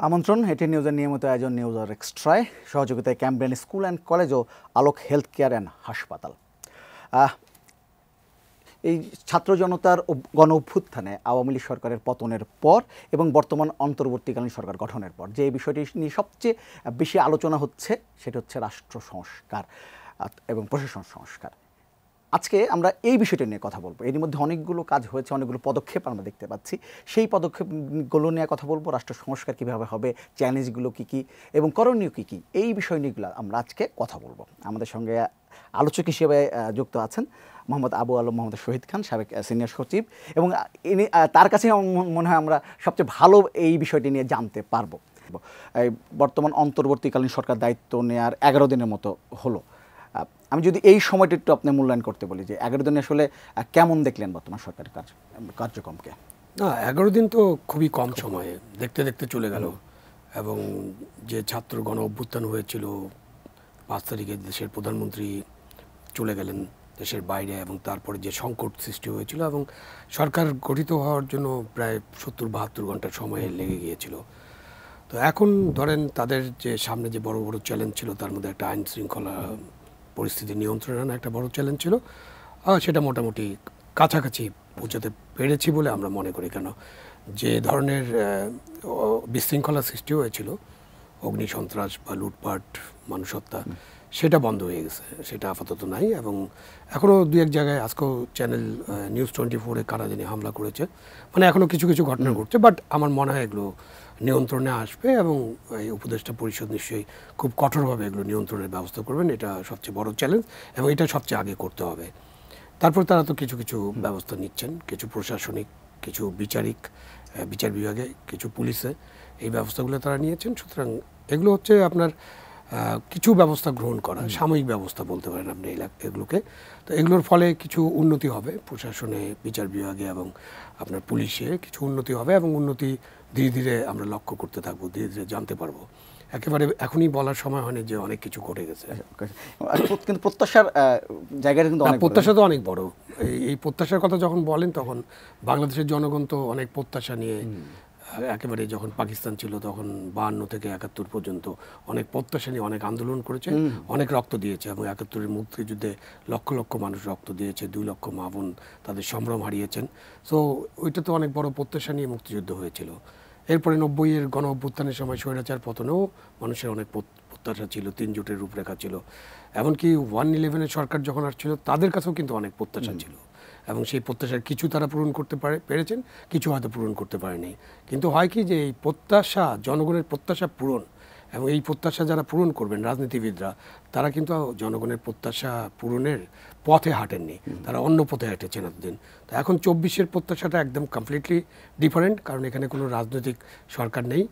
আমন্ত্রণ এটি নিউজের নিয়মিত আয়োজন নিউজ আর এক্সট্রায় সহযোগিতায় ক্যামব্রেন স্কুল অ্যান্ড কলেজ ও আলোক হেলথ কেয়ার অ্যান্ড হাসপাতাল। এই ছাত্র জনতার গণ অভ্যুত্থানে আওয়ামী লীগ সরকারের পতনের পর এবং বর্তমান অন্তর্বর্তীকালীন সরকার গঠনের পর যে বিষয়টি নিয়ে সবচেয়ে বেশি আলোচনা হচ্ছে সেটা হচ্ছে রাষ্ট্র সংস্কার এবং প্রশাসন সংস্কার। আজকে আমরা এই বিষয়টা নিয়ে কথা বলবো। এর মধ্যে অনেকগুলো কাজ হয়েছে, অনেকগুলো পদক্ষেপ আমরা দেখতে পাচ্ছি। সেই পদক্ষেপগুলো নিয়ে কথা বলবো, রাষ্ট্র সংস্কার কীভাবে হবে, চ্যালেঞ্জগুলো কী কী এবং করণীয় কী কী, এই বিষয় নিয়েগুলো আমরা আজকে কথা বলবো। আমাদের সঙ্গে আলোচক হিসেবে যুক্ত আছেন মোহাম্মদ আবু আলম মোহাম্মদ শহীদ খান, সাবেক সিনিয়র সচিব, এবং তার কাছে মনে হয় আমরা সবচেয়ে ভালো এই বিষয়টি নিয়ে জানতে পারবো। বর্তমান অন্তর্বর্তীকালীন সরকার দায়িত্ব নেওয়ার 11 দিনের মতো হলো। আমি যদি এই সময়টা একটু আপনি মূল্যায়ন করতে বলি যে 11 দিনে আসলে কেমন দেখলেন বর্তমান সরকারের কার্যক্রমকে? না, 11 দিন তো খুবই কম সময়ে দেখতে দেখতে চলে গেল। এবং যে ছাত্র গণ অভ্যুত্থান হয়েছিল 5 তারিখে দেশের প্রধানমন্ত্রী চলে গেলেন দেশের বাইরে, এবং তারপরে যে সংকট সৃষ্টি হয়েছিল এবং সরকার গঠিত হওয়ার জন্য প্রায় 70-72 ঘন্টার সময় লেগে গিয়েছিল। তো এখন ধরেন তাদের যে সামনে যে বড় বড় চ্যালেঞ্জ ছিল, তার মধ্যে একটা আইন শৃঙ্খলা পরিস্থিতি নিয়ন্ত্রণে আনা একটা বড় চ্যালেঞ্জ ছিল। সেটা মোটামুটি কাছাকাছি পৌঁছাতে পেরেছি বলে আমরা মনে করি। কেন, যে ধরনের বিশৃঙ্খলা সৃষ্টি হয়েছিল, অগ্নি সন্ত্রাস বা লুটপাট, মানুষ হত্যা, সেটা বন্ধ হয়ে গেছে, সেটা আপাতত নাই। এবং এখনও দু এক জায়গায় আজকেও চ্যানেল নিউজ 24-এ কারা জানি হামলা করেছে, মানে এখনও কিছু কিছু ঘটনা ঘটছে। বাট আমার মনে হয় এগুলো নিয়ন্ত্রণে আসবে এবং এই উপদেষ্টা পরিষদ নিশ্চয়ই খুব কঠোরভাবে এগুলো নিয়ন্ত্রণের ব্যবস্থা করবেন। এটা সবচেয়ে বড় চ্যালেঞ্জ এবং এটা সবচেয়ে আগে করতে হবে। তারপর তারা তো কিছু কিছু ব্যবস্থা নিচ্ছেন, কিছু প্রশাসনিক, কিছু বিচারিক, বিচার বিভাগে, কিছু পুলিশে, এই ব্যবস্থাগুলো তারা নিয়েছেন। সুতরাং এগুলো হচ্ছে আপনার কিছু ব্যবস্থা গ্রহণ করা, সাময়িক ব্যবস্থা বলতে পারেন আপনি এগুলোকে। তো এগুলোর ফলে কিছু উন্নতি হবে প্রশাসনে, বিচার বিভাগে এবং আপনার পুলিশে কিছু উন্নতি হবে, এবং উন্নতি ধীরে ধীরে আমরা লক্ষ্য করতে থাকবো, ধীরে ধীরে জানতে পারবো। একেবারে এখনই বলার সময় হয়নি যে অনেক কিছু ঘটে গেছে, কিন্তু প্রত্যাশার জায়গাটা কিন্তু অনেক প্রত্যাশা তো অনেক বড়। এই প্রত্যাশার কথা যখন বলেন তখন বাংলাদেশের জনগণ তো অনেক প্রত্যাশা নিয়ে, একেবারে যখন পাকিস্তান ছিল তখন 52 থেকে 71 পর্যন্ত অনেক প্রত্যাশা নিয়ে অনেক আন্দোলন করেছে, অনেক রক্ত দিয়েছে। এবং 71-এর মুক্তিযুদ্ধে লক্ষ লক্ষ মানুষ রক্ত দিয়েছে, 2 লক্ষ মা বোন তাদের সম্ভ্রম হারিয়েছেন। সো ওইটা তো অনেক বড় প্রত্যাশা নিয়ে মুক্তিযুদ্ধ হয়েছিল। এরপরে 90-এর গণ অভ্যুত্থানের সময় স্বৈরাচার পতনেও মানুষের অনেক প্রত্যাশা ছিল, 3 জোটের রূপরেখা ছিল। এমনকি 1/11-এর সরকার যখন আসছিল তাদের কাছেও কিন্তু অনেক প্রত্যাশা ছিল, এবং সেই প্রত্যাশার কিছু তারা পূরণ করতে পেরেছেন, কিছু হয়তো পূরণ করতে পারেনি। কিন্তু হয় কি যে এই প্রত্যাশা, জনগণের প্রত্যাশা পূরণ, এবং এই প্রত্যাশা যারা পূরণ করবেন রাজনীতিবিদরা, তারা কিন্তু জনগণের প্রত্যাশা পূরণের পথে হাঁটেননি, তারা অন্য পথে হেঁটেছেন এতদিন। তো এখন 24-এর প্রত্যাশাটা একদম কমপ্লিটলি ডিফারেন্ট, কারণ এখানে কোনো রাজনৈতিক সরকার নেই,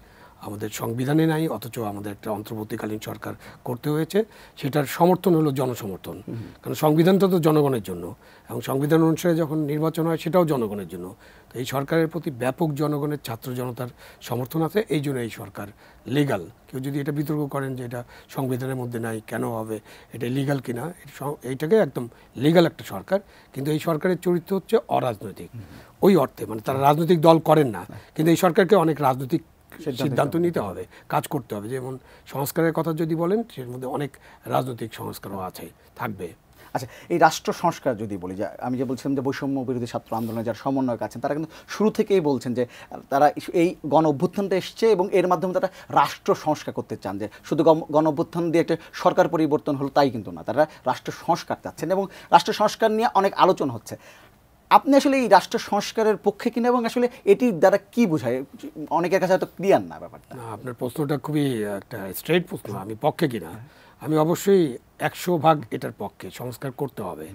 আমাদের সংবিধানে নাই, অথচ আমাদের একটা অন্তর্বর্তীকালীন সরকার করতে হয়েছে। সেটার সমর্থন হলো জনসমর্থন, কারণ সংবিধানটা তো জনগণের জন্য, এবং সংবিধান অনুসারে যখন নির্বাচন হয় সেটাও জনগণের জন্য। তো এই সরকারের প্রতি ব্যাপক জনগণের, ছাত্র জনতার সমর্থন আছে, এই জন্য এই সরকার লিগাল। কেউ যদি এটা বিতর্ক করেন যে এটা সংবিধানের মধ্যে নাই, কেন হবে, এটা লিগাল কিনা, এইটাকে একদম লিগাল একটা সরকার। কিন্তু এই সরকারের চরিত্র হচ্ছে অরাজনৈতিক, ওই অর্থে মানে তারা রাজনৈতিক দল করেন না, কিন্তু এই সরকারকে অনেক রাজনৈতিক সিদ্ধান্ত নিতে হবে, কাজ করতে হবে। যেমন সংস্কারের কথা যদি বলেন, সের মধ্যে অনেক রাজনৈতিক সংস্কারও আছে, থাকবে। আচ্ছা, এই রাষ্ট্র সংস্কার যদি বলি, যে আমি যে বলছিলাম যে বৈষম্য বিরোধী ছাত্র আন্দোলনে যারা সমন্বয়ক আছেন, তারা কিন্তু শুরু থেকেই বলছেন যে তারা এই গণ অভ্যুত্থানটা এসছে এবং এর মাধ্যমে তারা রাষ্ট্র সংস্কার করতে চান, যে শুধু গণ অভ্যুত্থান দিয়ে একটা সরকার পরিবর্তন হলো তাই কিন্তু না, তারা রাষ্ট্র সংস্কার চাচ্ছেন এবং রাষ্ট্র সংস্কার নিয়ে অনেক আলোচনা হচ্ছে। আপনি আসলে এই রাষ্ট্র সংস্কারের পক্ষে কিনা, এবং আসলে এটির দ্বারা কি বোঝায়? অনেকের কাছে হয়তো ক্লিয়ার না ব্যাপারটা। আপনার প্রশ্নটা খুবই একটা স্ট্রেট প্রশ্ন। আমি পক্ষে কিনা, আমি অবশ্যই 100% এটার পক্ষে। সংস্কার করতে হবে,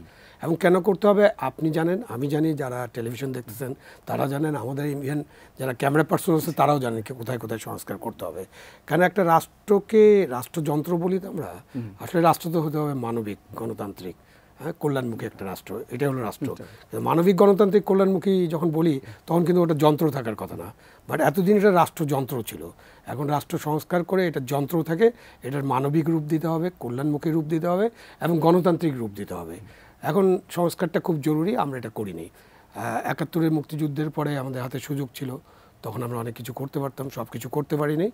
এবং কেন করতে হবে আপনি জানেন, আমি জানি, যারা টেলিভিশন দেখতেছেন তারা জানেন, আমাদের ইভেন যারা ক্যামেরা পার্সন আছে তারাও জানেন কোথায় কোথায় সংস্কার করতে হবে। কেন একটা রাষ্ট্রকে রাষ্ট্রযন্ত্র বলি আমরা, আসলে রাষ্ট্র তো হতে হবে মানবিক, গণতান্ত্রিক, কল্যাণমুখী একটা রাষ্ট্র, এটাই হলো রাষ্ট্র। মানবিক, গণতান্ত্রিক, কল্যাণমুখী যখন বলি তখন কিন্তু ওটা যন্ত্র থাকার কথা না, বাট এতদিন এটা রাষ্ট্রযন্ত্র ছিল। এখন রাষ্ট্র সংস্কার করে এটা যন্ত্র থাকে, এটার মানবিক রূপ দিতে হবে, কল্যাণমুখী রূপ দিতে হবে এবং গণতান্ত্রিক রূপ দিতে হবে। এখন সংস্কারটা খুব জরুরি, আমরা এটা করিনি। 71-এর মুক্তিযুদ্ধের পরে আমাদের হাতে সুযোগ ছিল, তখন আমরা অনেক কিছু করতে পারতাম, সব কিছু করতে পারিনি।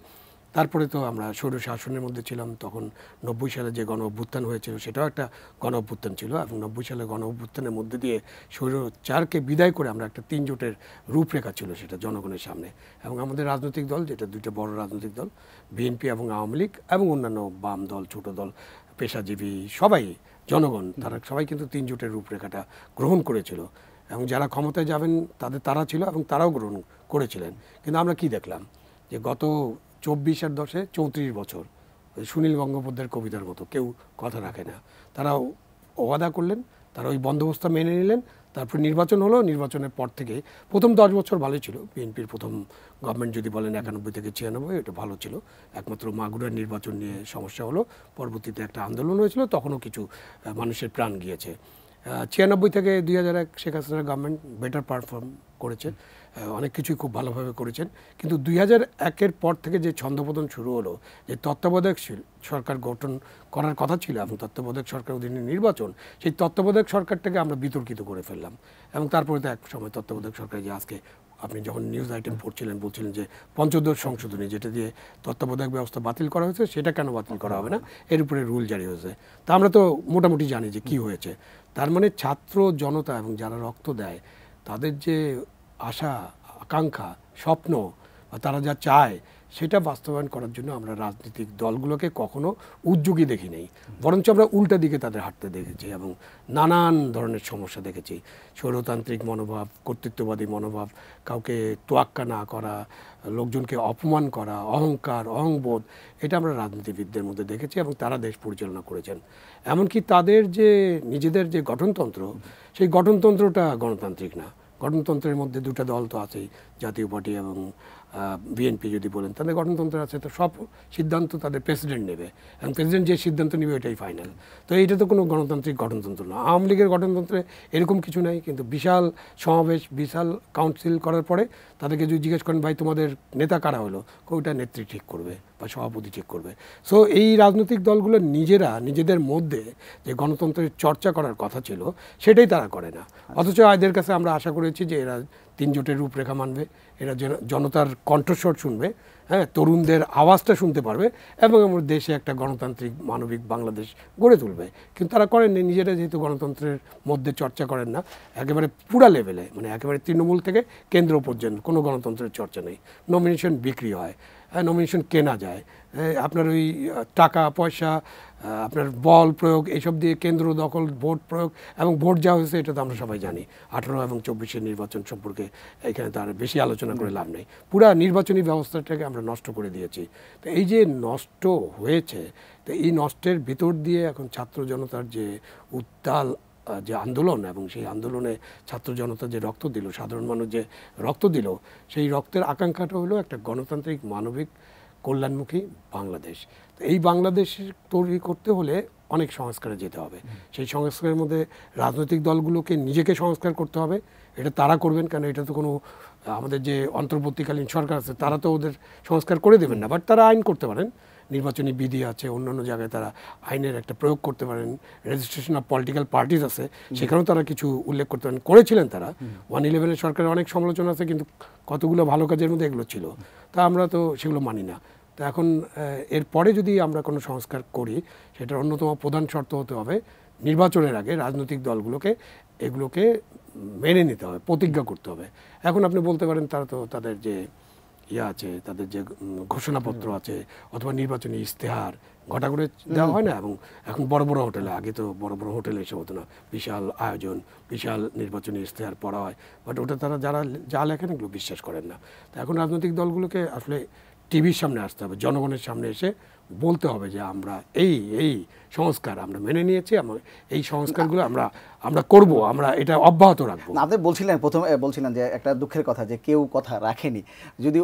তারপরে তো আমরা স্বৈর শাসনের মধ্যে ছিলাম। তখন 90 সালে যে গণ অভ্যুত্থান হয়েছিল সেটাও একটা গণ অভ্যুত্থান ছিল, এবং 90 সালে গণ অভ্যুত্থানের মধ্যে দিয়ে স্বৈরাচারকে বিদায় করে আমরা একটা 3 জোটের রূপরেখা ছিল সেটা জনগণের সামনে। এবং আমাদের রাজনৈতিক দল, যেটা দুইটা বড় রাজনৈতিক দল, বিএনপি এবং আওয়ামী লীগ এবং অন্যান্য বাম দল, ছোট দল, পেশাজীবী, সবাই জনগণ, তারা সবাই কিন্তু 3 জোটের রূপরেখাটা গ্রহণ করেছিল। এবং যারা ক্ষমতায় যাবেন তারা ছিল এবং তারাও গ্রহণ করেছিলেন। কিন্তু আমরা কি দেখলাম যে গত 24 আর 10-এ 34 বছর ওই সুনীল গঙ্গোপাধ্যায়ের কবিতার মতো কেউ কথা রাখে না। তারা ওয়াদা করলেন, তারা ওই বন্দোবস্ত মেনে নিলেন, তারপর নির্বাচন হলো। নির্বাচনের পর থেকে প্রথম 10 বছর ভালোই ছিল। বিএনপির প্রথম গভর্নমেন্ট যদি বলেন 91 থেকে 96, এটা ভালো ছিল। একমাত্র মাগুরার নির্বাচন নিয়ে সমস্যা হলো, পরবর্তীতে একটা আন্দোলন হয়েছিল, তখনও কিছু মানুষের প্রাণ গিয়েছে। 96 থেকে 2001 শেখ হাসিনার গভর্নমেন্ট বেটার পারফর্ম করেছে, অনেক কিছুই খুব ভালোভাবে করেছেন। কিন্তু 2001-এর পর থেকে যে ছন্দপতন শুরু হলো, যে তত্ত্বাবধায়ক সরকার গঠন করার কথা ছিল এবং তত্ত্বাবধায়ক সরকার অধীনে নির্বাচন, সেই তত্ত্বাবধায়ক সরকারটাকে আমরা বিতর্কিত করে ফেললাম। এবং তারপরে তো এক সময় তত্ত্বাবধায়ক সরকার, যে আজকে আপনি যখন নিউজ আইটেম পড়ছিলেন বলছিলেন যে পঞ্চদশ সংশোধনী, যেটা দিয়ে তত্ত্বাবধায়ক ব্যবস্থা বাতিল করা হয়েছে, সেটা কেন বাতিল করা হবে না, এর উপরে রুল জারি হয়েছে। তা আমরা তো মোটামুটি জানি যে কি হয়েছে। তার মানে ছাত্র জনতা এবং যারা রক্ত দেয় তাদের যে আশা, আকাঙ্ক্ষা, স্বপ্ন, বা তারা যা চায় সেটা বাস্তবায়ন করার জন্য আমরা রাজনৈতিক দলগুলোকে কখনো উদ্যোগী দেখি নেই, বরঞ্চ আমরা উল্টা দিকে তাদের হাঁটতে দেখেছি এবং নানান ধরনের সমস্যা দেখেছি। স্বৈরতান্ত্রিক মনোভাব, কর্তৃত্ববাদী মনোভাব, কাউকে তোয়াক্কা না করা, লোকজনকে অপমান করা, অহংকার, অহংবোধ, এটা আমরা রাজনীতিবিদদের মধ্যে দেখেছি এবং তারা দেশ পরিচালনা করেছেন। এমনকি তাদের যে নিজেদের যে গঠনতন্ত্র, সেই গঠনতন্ত্রটা গণতান্ত্রিক না। গঠনতন্ত্রের মধ্যে দুটো দল তো আছেই, জাতীয় পার্টি এবং বিএনপি যদি বলেন, তাদের গঠনতন্ত্র আছে, তো সব সিদ্ধান্ত তাদের প্রেসিডেন্ট নেবে এবং প্রেসিডেন্ট যে সিদ্ধান্ত নেবে এটাই ফাইনাল। তো এইটা তো কোনো গণতান্ত্রিক গঠনতন্ত্র না। আওয়ামী লীগের গঠনতন্ত্রে এরকম কিছু নাই, কিন্তু বিশাল সমাবেশ, বিশাল কাউন্সিল করার পরে তাদেরকে যদি জিজ্ঞেস করেন ভাই তোমাদের নেতা কারা হলো, ওইটা নেত্রী ঠিক করবে বা সভাপতি ঠিক করবে। সো এই রাজনৈতিক দলগুলো নিজেরা নিজেদের মধ্যে যে গণতন্ত্রের চর্চা করার কথা ছিল সেটাই তারা করে না। অথচ এদের কাছে আমরা আশা করেছি যে এরা 3 জোটের রূপরেখা মানবে, এরা জনতার কণ্ঠস্বর শুনবে, হ্যাঁ, তরুণদের আওয়াজটা শুনতে পারবে এবং আমাদের দেশে একটা গণতান্ত্রিক মানবিক বাংলাদেশ গড়ে তুলবে। কিন্তু তারা করেননি। নিজেরা যেহেতু গণতন্ত্রের মধ্যে চর্চা করেন না, একেবারে পুরা লেভেলে, মানে একেবারে তৃণমূল থেকে কেন্দ্র পর্যন্ত কোনো গণতন্ত্রের চর্চা নেই। নমিনেশন বিক্রি হয়, নমিনেশন কেনা যায়, আপনার ওই টাকা পয়সা, আপনার বল প্রয়োগ, এইসব দিয়ে কেন্দ্র দখল, ভোট প্রয়োগ এবং ভোট যা হয়েছে এটা তো আমরা সবাই জানি। 18 এবং 24-এর নির্বাচন সম্পর্কে এখানে তার বেশি আলোচনা করে লাভ নেই। পুরা নির্বাচনী ব্যবস্থাটাকে আমরা নষ্ট করে দিয়েছি। তো এই যে নষ্ট হয়েছে, তো এই নষ্টের ভিতর দিয়ে এখন ছাত্র জনতার যে উত্তাল যে আন্দোলন, এবং সেই আন্দোলনে ছাত্র জনতা যে রক্ত দিল, সাধারণ মানুষ যে রক্ত দিল, সেই রক্তের আকাঙ্ক্ষাটা হলো একটা গণতান্ত্রিক মানবিক কল্যাণমুখী বাংলাদেশ। তো এই বাংলাদেশ তৈরি করতে হলে অনেক সংস্কারে যেতে হবে। সেই সংস্কারের মধ্যে রাজনৈতিক দলগুলোকে নিজেকে সংস্কার করতে হবে। এটা তারা করবেন, কারণ এটা তো কোনো আমাদের যে অন্তর্বর্তীকালীন সরকার আছে তারা তো ওদের সংস্কার করে দেবেন না, বাট তারা আইন করতে পারেন। নির্বাচনী বিধি আছে, অন্যান্য জায়গায় তারা আইনের একটা প্রয়োগ করতে পারেন। রেজিস্ট্রেশন অফ পলিটিক্যাল পার্টিস আছে, সেখানেও তারা কিছু উল্লেখ করতে পারেন, করেছিলেন তারা। 111-এর সরকারের অনেক সমালোচনা আছে, কিন্তু কতগুলো ভালো কাজের মধ্যে এগুলো ছিল। তা আমরা তো সেগুলো মানি না। তো এখন এরপরে যদি আমরা কোনো সংস্কার করি, সেটার অন্যতম প্রধান শর্ত হতে হবে নির্বাচনের আগে রাজনৈতিক দলগুলোকে এগুলোকে মেনে নিতে হবে, প্রতিজ্ঞা করতে হবে। এখন আপনি বলতে পারেন তারা তো তাদের যে আছে, তাদের যে ঘোষণাপত্র আছে অথবা নির্বাচনী ইশতেহার ঘটা করে দেওয়া হয় না। এবং এখন বড় বড় হোটেলে, আগে তো বড় বড় হোটেলে এসব হতো না, বিশাল আয়োজন, বিশাল নির্বাচনী ইশতেহার পড়া হয়, বাট ওটা তারা যারা যা লেখেন এগুলো বিশ্বাস করেন না। তো এখন রাজনৈতিক দলগুলোকে আসলে টিভির সামনে আসতে হবে, জনগণের সামনে এসে বলতে হবে যে আমরা এই সংস্কার আমরা মেনে নিয়েছি, এই সংস্কারগুলো আমরা করব, আমরা এটা অব্যাহত রাখবো। আপনি প্রথমে বলছিলেন যে একটা দুঃখের কথা যে কেউ কথা রাখেনি, যদি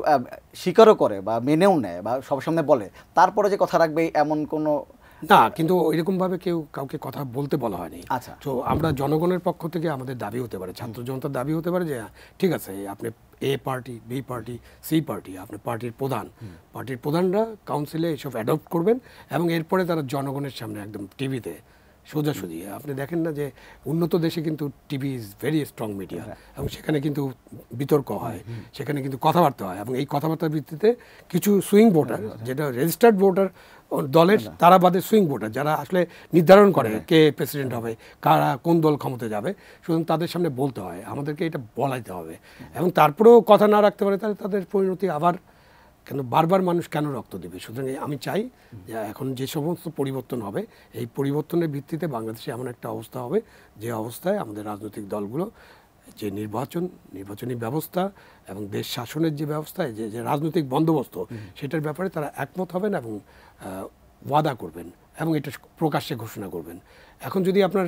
স্বীকারও করে বা মেনেও নেয় বা সবার সামনে বলে, তারপরে যে কথা রাখবে এমন কোনো না, কিন্তু ওইরকমভাবে কেউ কাউকে কথা বলতে বলা হয়নি। আচ্ছা, তো আমরা জনগণের পক্ষ থেকে আমাদের দাবি হতে পারে, ছাত্র জনতার দাবি হতে পারে যে ঠিক আছে, আপনি A party, B party, C party, আপনি পার্টির প্রধানরা কাউন্সিলে এসব অ্যাডপ্ট করবেন এবং এরপরে তারা জনগণের সামনে একদম টিভিতে সোজাসুজি। আপনি দেখেন না যে উন্নত দেশে কিন্তু TV is very strong media, এবং সেখানে কিন্তু বিতর্ক হয়, সেখানে কিন্তু কথাবার্তা হয়, এবং এই কথাবার্তার ভিত্তিতে কিছু সুইং ভোটার, যেটা রেজিস্টার্ড ভোটার দলের তারা বাদে সুইং ভোটার যারা আসলে নির্ধারণ করে কে প্রেসিডেন্ট হবে, কারা কোন দল ক্ষমতায় যাবে, সুতরাং তাদের সামনে বলতে হয়, আমাদেরকে এটা বলাইতে হবে, এবং তারপরেও কথা না রাখতে পারে তাহলে তাদের পরিণতি আবার কেন বারবার মানুষ কেন রক্ত দেবে। সুতরাং আমি চাই যে এখন যে সমস্ত পরিবর্তন হবে এই পরিবর্তনের ভিত্তিতে বাংলাদেশে এমন একটা অবস্থা হবে যে অবস্থায় আমাদের রাজনৈতিক দলগুলো যে নির্বাচনী ব্যবস্থা এবং দেশ শাসনের যে ব্যবস্থা, যে রাজনৈতিক বন্দোবস্ত, সেটার ব্যাপারে তারা একমত হবেন এবং ওয়াদা করবেন এবং এটা প্রকাশ্যে ঘোষণা করবেন। এখন যদি আপনার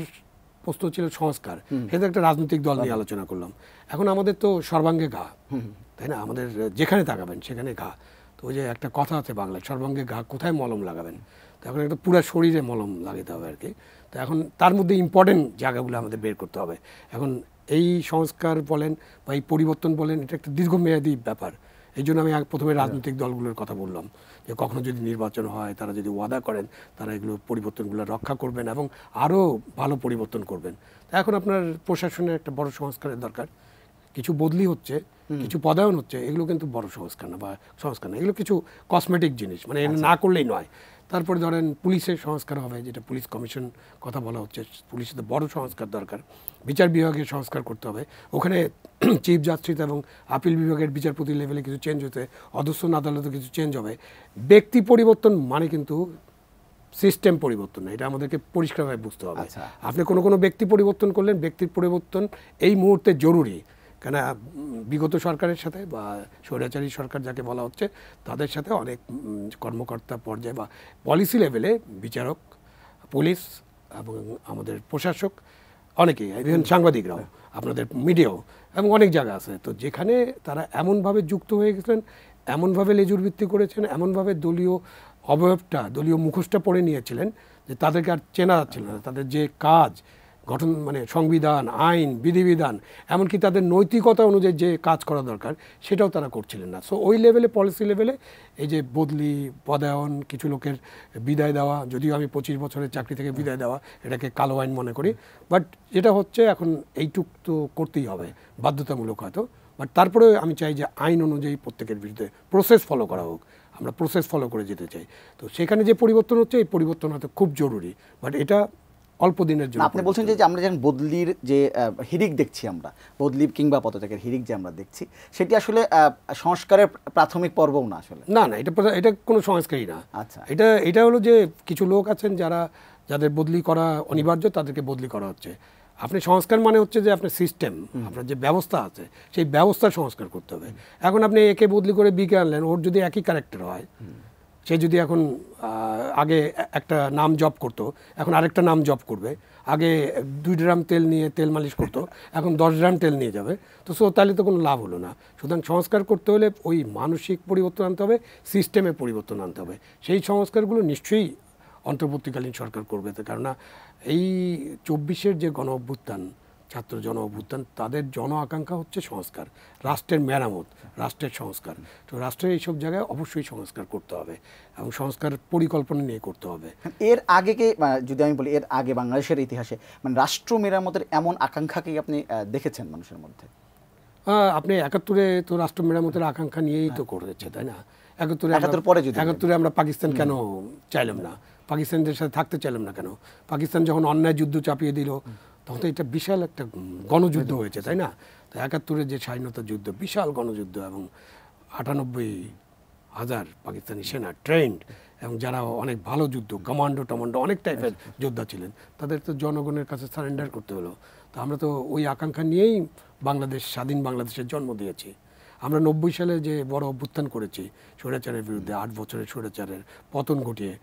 প্রশ্ন ছিল সংস্কার, সেটা একটা রাজনৈতিক দল নিয়ে আলোচনা করলাম। এখন আমাদের তো সর্বাঙ্গে ঘা, তাই না? আমাদের যেখানে তাকাবেন সেখানে ঘা। তো ওই যে একটা কথা আছে বাংলায়, সর্বাঙ্গে ঘা কোথায় মলম লাগাবেন, তো এখন একটা পুরো শরীরে মলম লাগাতে হবে আর কি। তো এখন তার মধ্যে ইম্পর্টেন্ট জায়গাগুলো আমাদের বের করতে হবে। এখন এই সংস্কার বলেন বা এই পরিবর্তন বলেন, এটা একটা দীর্ঘমেয়াদী ব্যাপার। এই জন্য আমি প্রথমে রাজনৈতিক দলগুলোর কথা বললাম যে কখনো যদি নির্বাচন হয় তারা যদি ওয়াদা করেন তারা এগুলো পরিবর্তনগুলো রক্ষা করবেন এবং আরও ভালো পরিবর্তন করবেন। তা এখন আপনার প্রশাসনের একটা বড় সংস্কারের দরকার। কিছু বদলি হচ্ছে, কিছু পদায়ন হচ্ছে, এগুলো কিন্তু বড় সংস্কার না বা সংস্কার না, এগুলো কিছু কসমেটিক জিনিস, মানে না করলেই নয়। তারপরে ধরেন পুলিশের সংস্কার হবে, যেটা পুলিশ কমিশন কথা বলা হচ্ছে, পুলিশের তো বড় সংস্কার দরকার। বিচার বিভাগের সংস্কার করতে হবে, ওখানে চিফ জাস্টিস এবং আপিল বিভাগের বিচারপতি লেভেলে কিছু চেঞ্জ হতে, অধস্তন আদালতে কিছু চেঞ্জ হবে। ব্যক্তি পরিবর্তন মানে কিন্তু সিস্টেম পরিবর্তন না, এটা আমাদেরকে পরিষ্কারভাবে বুঝতে হবে। আপনি কোনো ব্যক্তি পরিবর্তন করলেন, ব্যক্তির পরিবর্তন এই মুহূর্তে জরুরি, কেন বিগত সরকারের সাথে বা স্বৈরাচারী সরকার যাকে বলা হচ্ছে তাদের সাথে অনেক কর্মকর্তা পর্যায়ে বা পলিসি লেভেলে বিচারক, পুলিশ এবং আমাদের প্রশাসক, অনেকেই, ইভেন সাংবাদিকরাও, আপনাদের মিডিয়াও, এবং অনেক জায়গা আছে তো যেখানে তারা এমনভাবে যুক্ত হয়ে গেছেন, এমনভাবে লেজুর ভিত্তি করেছেন, এমনভাবে দলীয় অবয়বটা, দলীয় মুখোশটা পরে নিয়েছিলেন যে তাদেরকে আর চেনা যাচ্ছিল না। তাদের যে কাজ গঠন, মানে সংবিধান, আইন, বিধিবিধান, এমনকি তাদের নৈতিকতা অনুযায়ী যে কাজ করা দরকার সেটাও তারা করছিলেন না। সো ওই লেভেলে, পলিসি লেভেলে এই যে বদলি, পদায়ন, কিছু লোকের বিদায় দেওয়া, যদিও আমি 25 বছরের চাকরি থেকে বিদায় দেওয়া এটাকে কালো আইন মনে করি, বাট যেটা হচ্ছে এখন এইটুক তো করতেই হবে, বাধ্যতামূলক হয়তো, বাট তারপরে আমি চাই যে আইন অনুযায়ী প্রত্যেকের বিরুদ্ধে প্রসেস ফলো করা হোক, আমরা প্রসেস ফলো করে যেতে চাই। তো সেখানে যে পরিবর্তন হচ্ছে এই পরিবর্তন হয়তো খুব জরুরি, বাট এটা অল্প দিনের জন্য। আপনি বলছেন যে আমরা যেন বদলির যে হিড়িক দেখছি, আমরা বদলি কিংবা পদত্যাগের হিড়িক যে আমরা দেখছি, সেটি আসলে সংস্কারের প্রাথমিক পর্বও না আসলে। না, এটা কোনো সংস্কারই না। আচ্ছা, এটা হলো যে কিছু লোক আছেন যাদের বদলি করা অনিবার্য, তাদেরকে বদলি করা হচ্ছে। আপনি সংস্কার মানে হচ্ছে যে আপনার সিস্টেম, আপনার যে ব্যবস্থা আছে সেই ব্যবস্থার সংস্কার করতে হবে। এখন আপনি একে বদলি করে বিকে আনলেন, ওর যদি একই ক্যারেক্টার হয়, সে যদি এখন আগে একটা নাম জব করতো, এখন আরেকটা নাম জব করবে, আগে 2 ড্রাম তেল নিয়ে তেল মালিশ করতো, এখন 10 ড্রাম তেল নিয়ে যাবে, তো তাহলে তো কোনো লাভ হলো না। সুতরাং সংস্কার করতে হলে ওই মানসিক পরিবর্তন আনতে হবে, সিস্টেমে পরিবর্তন আনতে হবে। সেই সংস্কারগুলো নিশ্চয়ই অন্তর্বর্তীকালীন সরকার করবে। কেননা এই 24-এর যে গণ অভ্যুত্থান, ছাত্র জন অভ্যুত্থান, তাদের জন আকাঙ্ক্ষা হচ্ছে সংস্কার, রাষ্ট্রের মেরামত, রাষ্ট্রের সংস্কার। তো রাষ্ট্রের এইসব জায়গায় অবশ্যই সংস্কার করতে হবে এবং সংস্কার পরিকল্পনা নিয়ে করতে হবে। এর আগে যদি আমি বলি, এর আগে বাংলাদেশের ইতিহাসে মানে রাষ্ট্র মেরামতের এমন আকাঙ্ক্ষাকেই আপনি দেখেছেন মানুষের মধ্যে? আপনি 71-এ তো রাষ্ট্র মেরামতের আকাঙ্ক্ষা নিয়েই তো করেছে, তাই না? 71-এ আমরা পাকিস্তান কেন চাইলাম না, পাকিস্তানদের সাথে থাকতে চাইলাম না কেন? পাকিস্তান যখন অন্যায় যুদ্ধ চাপিয়ে দিল তখন তো এটা বিশাল একটা গণযুদ্ধ হয়েছে, তাই না? তো 71-এর যে স্বাধীনতা যুদ্ধ, বিশাল গণযুদ্ধ, এবং 98,000 পাকিস্তানি সেনা ট্রেন্ড, এবং যারা অনেক ভালো যুদ্ধ, কমান্ডো অনেক টাইপের যোদ্ধা ছিলেন, তাদের তো জনগণের কাছে সারেন্ডার করতে হলো। তো আমরা তো ওই আকাঙ্ক্ষা নিয়েই স্বাধীন বাংলাদেশের জন্ম দিয়েছি। আমরা 90 সালে যে বড় অভ্যুত্থান করেছি স্বৈরাচারের বিরুদ্ধে, 8 বছরের স্বৈরাচারের পতন ঘটিয়ে,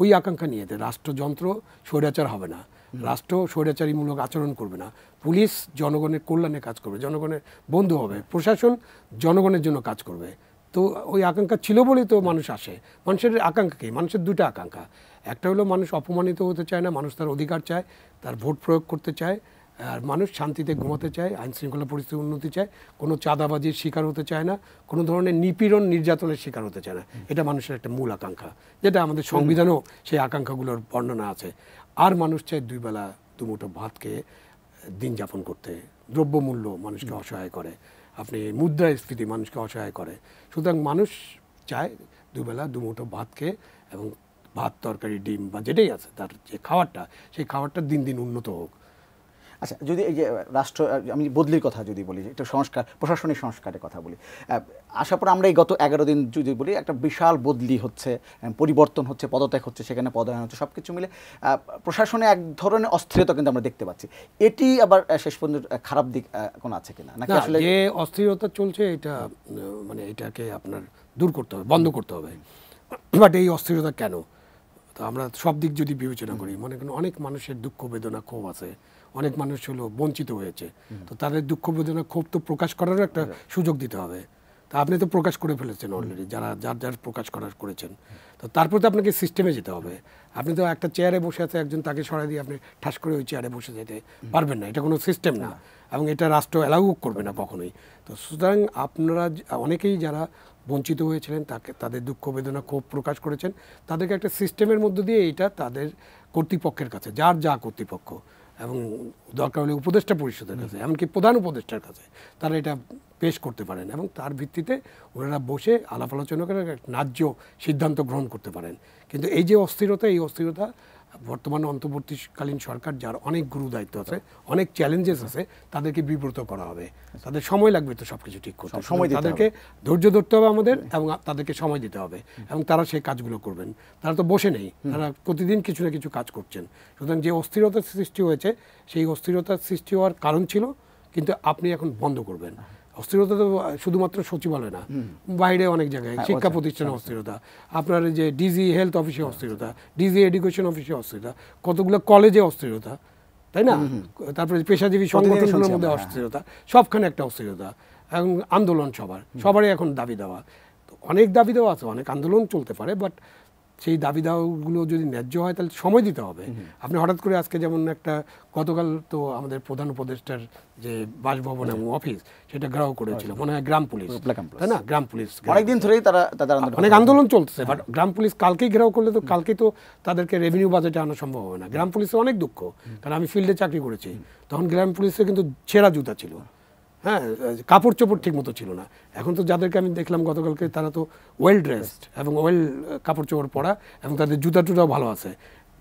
ওই আকাঙ্ক্ষা নিয়ে রাষ্ট্রযন্ত্র স্বৈরাচার হবে না, রাষ্ট্র স্বৈরাচারীমূলক আচরণ করবে না, পুলিশ জনগণের কল্যাণে কাজ করবে, জনগণের বন্ধু হবে, প্রশাসন জনগণের জন্য কাজ করবে। তো ওই আকাঙ্ক্ষা ছিল বলেই তো মানুষ আসে। মানুষের আকাঙ্ক্ষা কি? মানুষের 2টা আকাঙ্ক্ষা। একটা হলো মানুষ অপমানিত হতে চায় না, মানুষ তার অধিকার চায়, তার ভোট প্রয়োগ করতে চায়, আর মানুষ শান্তিতে ঘুমাতে চায়, আইন শৃঙ্খলা পরিস্থিতির উন্নতি চায়, কোনো চাঁদাবাজির শিকার হতে চায় না, কোনো ধরনের নিপীড়ন নির্যাতনের শিকার হতে চায় না। এটা মানুষের একটা মূল আকাঙ্ক্ষা, যেটা আমাদের সংবিধানেও সেই আকাঙ্ক্ষাগুলোর বর্ণনা আছে। আর মানুষ চায় দুই বেলা দুমুঠো ভাত খেয়ে দিন যাপন করতে। দ্রব্যমূল্য মানুষকে অসহায় করে, আপনি মুদ্রাস্ফীতি মানুষকে অসহায় করে। সুতরাং মানুষ চায় দুবেলা দুমুঠো ভাত খেয়ে এবং ভাত তরকারি ডিম বা যেটাই আছে তার যে খাবারটা, সেই খাবারটা দিন দিন উন্নত হোক। আচ্ছা, যদি এই যে রাষ্ট্র, আমি বদলির কথা যদি বলি, একটা সংস্কার, প্রশাসনিক সংস্কারের কথা বলি, আসার পর আমরা এই গত 11 দিন যদি বলি, একটা বিশাল বদলি হচ্ছে, পরিবর্তন হচ্ছে, পদত্যাগ হচ্ছে, সেখানে পদায়ন হচ্ছে, সব কিছু মিলে প্রশাসনে এক ধরনের অস্থিরতা কিন্তু আমরা দেখতে পাচ্ছি। এটি আবার শেষ পর্যন্ত খারাপ দিক কোনো আছে কিনা, নাকি আসলে যে অস্থিরতা চলছে এটা মানে এটাকে আপনার দূর করতে হবে, বন্ধ করতে হবে। বাট এই অস্থিরতা কেন? তো আমরা সব দিক যদি বিবেচনা করি, মনে করেন অনেক মানুষের দুঃখ বেদনা ক্ষোভ আছে, অনেক মানুষ হলো বঞ্চিত হয়েছে, তো তাদের দুঃখ বেদনা ক্ষোভ তো প্রকাশ করারও একটা সুযোগ দিতে হবে। তা আপনি তো প্রকাশ করে ফেলেছেন অলরেডি, যারা যার প্রকাশ করার করেছেন, তো তারপর তো আপনাকে সিস্টেমে যেতে হবে। আপনি তো একটা চেয়ারে বসে আছে, একজন তাকে সরাই দিয়ে আপনি ঠাস করে ওই চেয়ারে বসে যেতে পারবেন না, এটা কোনো সিস্টেম না, এবং এটা রাষ্ট্র অ্যালাউ করবে না কখনোই। তো সুতরাং আপনারা অনেকেই যারা বঞ্চিত হয়েছিলেন, তাদের দুঃখ বেদনা ক্ষোভ প্রকাশ করেছেন, তাদেরকে একটা সিস্টেমের মধ্য দিয়ে এইটা তাদের কর্তৃপক্ষের কাছে, যার যা কর্তৃপক্ষ, এবং দরকার হলে উপদেষ্টা পরিষদের কাছে, এমনকি প্রধান উপদেষ্টার কাছে তারা এটা পেশ করতে পারেন, এবং তার ভিত্তিতে ওনারা বসে আলাপ আলোচনা করে ন্যায্য সিদ্ধান্ত গ্রহণ করতে পারেন। কিন্তু এই যে অস্থিরতা, এই অস্থিরতা বর্তমান অন্তর্বর্তীকালীন সরকার, যার অনেক গুরু দায়িত্ব আছে, অনেক চ্যালেঞ্জেস আছে, তাদেরকে বিব্রত করা হবে। তাদের সময় লাগবে তো সবকিছু ঠিক করতে, তাদেরকে ধৈর্য ধরতে হবে আমাদের, এবং তাদেরকে সময় দিতে হবে, এবং তারা সেই কাজগুলো করবেন। তারা তো বসে নেই, তারা প্রতিদিন কিছু না কিছু কাজ করছেন। সুতরাং যে অস্থিরতার সৃষ্টি হয়েছে, সেই অস্থিরতার সৃষ্টি হওয়ার কারণ ছিল, কিন্তু আপনি এখন বন্ধ করবেন। অস্থিরতা তো শুধুমাত্র সচিবালয় না, বাইরে অনেক জায়গায়, শিক্ষা প্রতিষ্ঠানে অস্থিরতা, আপনার যে ডিজি হেলথ অফিসে অস্থিরতা, ডিজি এডুকেশন অফিসে অস্থিরতা, কতগুলো কলেজে অস্থিরতা, তাই না? তারপরে পেশাজীবী সংগঠনগুলোর মধ্যে অস্থিরতা, সবখানে একটা অস্থিরতা, এবং আন্দোলন সবারই এখন দাবি দেওয়া। অনেক দাবি দেওয়া আছে, অনেক আন্দোলন চলতে পারে, বাট সেই দাবি দাওয়াগুলো যদি ন্যায্য হয় তাহলে সময় দিতে হবে। আপনি হঠাৎ করে আজকে যেমন একটা, গতকাল তো আমাদের প্রধান উপদেষ্টার যে বাসভবন এবং অফিস, সেটা ঘেরাও করেছিল মনে হয় গ্রাম পুলিশ, তাই না? গ্রাম পুলিশ অনেকদিন ধরেই তাদের অনেক আন্দোলন চলতেছে, বাট গ্রাম পুলিশ কালকেই ঘেরাও করলে তো কালকেই তো তাদেরকে রেভিনিউ বাজেটে আনা সম্ভব হবে না। গ্রাম পুলিশের অনেক দুঃখ, কারণ আমি ফিল্ডে চাকরি করেছি, তখন গ্রাম পুলিশে কিন্তু ছেঁড়া জুতা ছিল, হ্যাঁ, কাপড় চোপড় ঠিক মতো ছিল না। এখন তো যাদেরকে আমি দেখলাম গতকালকে, তারা তো ওয়েল ড্রেসড এবং ওয়েল কাপড় চোপড় পরা, এবং তাদের জুতা টুটাও ভালো আছে,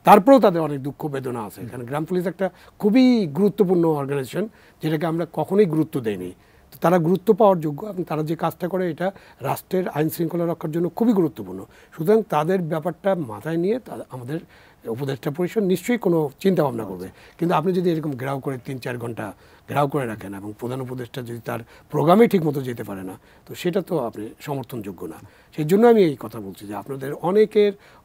তারপরেও তাদের অনেক দুঃখ বেদনা আছে। কারণ গ্রাম পুলিশ একটা খুবই গুরুত্বপূর্ণ অর্গানাইজেশন, যেটাকে আমরা কখনোই গুরুত্ব দেইনি। তো তারা গুরুত্ব পাওয়ার যোগ্য, এবং তারা যে কাজটা করে এটা রাষ্ট্রের আইন শৃঙ্খলা রক্ষার জন্য খুবই গুরুত্বপূর্ণ। সুতরাং তাদের ব্যাপারটা মাথায় নিয়ে আমাদের উপদেষ্টা পরিষদ নিশ্চয়ই কোনো চিন্তা ভাবনা করবে। কিন্তু আপনি যদি এরকম ঘেরাও করে 3-4 ঘন্টা ঘেরাও করে রাখেন, এবং প্রধান উপদেষ্টা যদি তার প্রোগ্রামে ঠিক মতো যেতে পারে না, তো সেটা তো আপনি সমর্থনযোগ্য না। সেই জন্য আমি এই কথা বলছি যে আপনাদের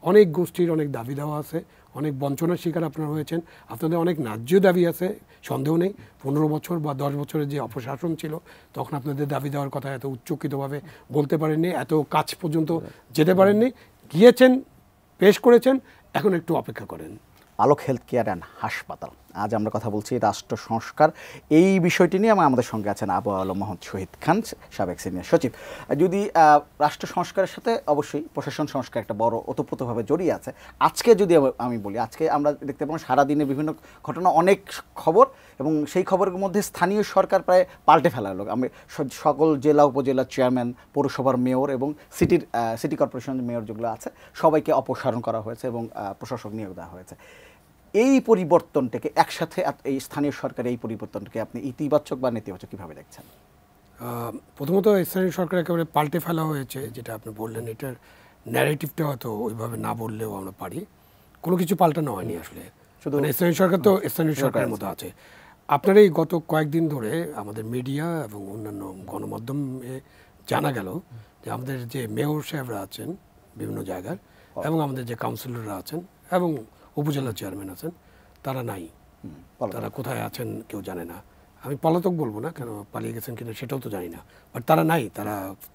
অনেক গোষ্ঠীর অনেক দাবি দেওয়া আছে, অনেক বঞ্চনার শিকার আপনারা হয়েছেন, আপনাদের অনেক ন্যায্য দাবি আছে, সন্দেহ নেই। 15 বছর বা 10 বছরের যে অপশাসন ছিল, তখন আপনাদের দাবি দেওয়ার কথা এত উচ্চকিতভাবে বলতে পারেননি, এত কাছ পর্যন্ত যেতে পারেননি, গিয়েছেন, পেশ করেছেন, এখন একটু অপেক্ষা করেন। আলোক হেলথ কেয়ার অ্যান্ড হাসপাতাল, আজ আমরা কথা বলছি রাষ্ট্র সংস্কার, এই বিষয়টি নিয়ে আমাদের সঙ্গে আছেন আবু আলম মোহাম্মদ শহীদ খান, সাবেক সিনিয়র সচিব। যদি রাষ্ট্র সংস্কারের সাথে অবশ্যই প্রশাসন সংস্কার একটা বড় ওতপ্রোতভাবে জড়িয়ে আছে। আজকে যদি আমি বলি, আজকে আমরা দেখতে পাবো সারাদিনে বিভিন্ন ঘটনা, অনেক খবর, এবং সেই খবরের মধ্যে স্থানীয় সরকার প্রায় পাল্টে ফেলা হলো। আমি সকল জেলা উপজেলার চেয়ারম্যান, পৌরসভার মেয়র এবং সিটি কর্পোরেশনের মেয়র যেগুলো আছে, সবাইকে অপসারণ করা হয়েছে এবং প্রশাসক নিয়োগ দেওয়া হয়েছে। এই পরিবর্তনটাকে একসাথে, এই স্থানীয় সরকারের এই পরিবর্তনটাকে আপনি ইতিবাচক বা নেতিবাচক কীভাবে দেখছেন? প্রথমত স্থানীয় সরকার একেবারে পাল্টে ফেলা হয়েছে, যেটা আপনি বললেন, এটার ন্যারেটিভটা হয়তো ওইভাবে না বললেও আমরা পারি। কোনো কিছু পাল্টানো হয়নি আসলে, শুধু স্থানীয় সরকার তো স্থানীয় সরকারের মতো আছে। আপনার এই গত কয়েকদিন ধরে আমাদের মিডিয়া এবং অন্যান্য গণমাধ্যমে জানা গেল যে আমাদের যে মেয়র সাহেবরা আছেন বিভিন্ন জায়গার, এবং আমাদের যে কাউন্সিলররা আছেন এবং উপজেলা চেয়ারম্যান আছেন, তারা নাই। তারা কোথায় আছেন কেউ জানে না। আমি পলাতক বলবো না, কেন পালিয়ে গেছেন কিনা সেটাও তো জানি না, বাট তারা নাই,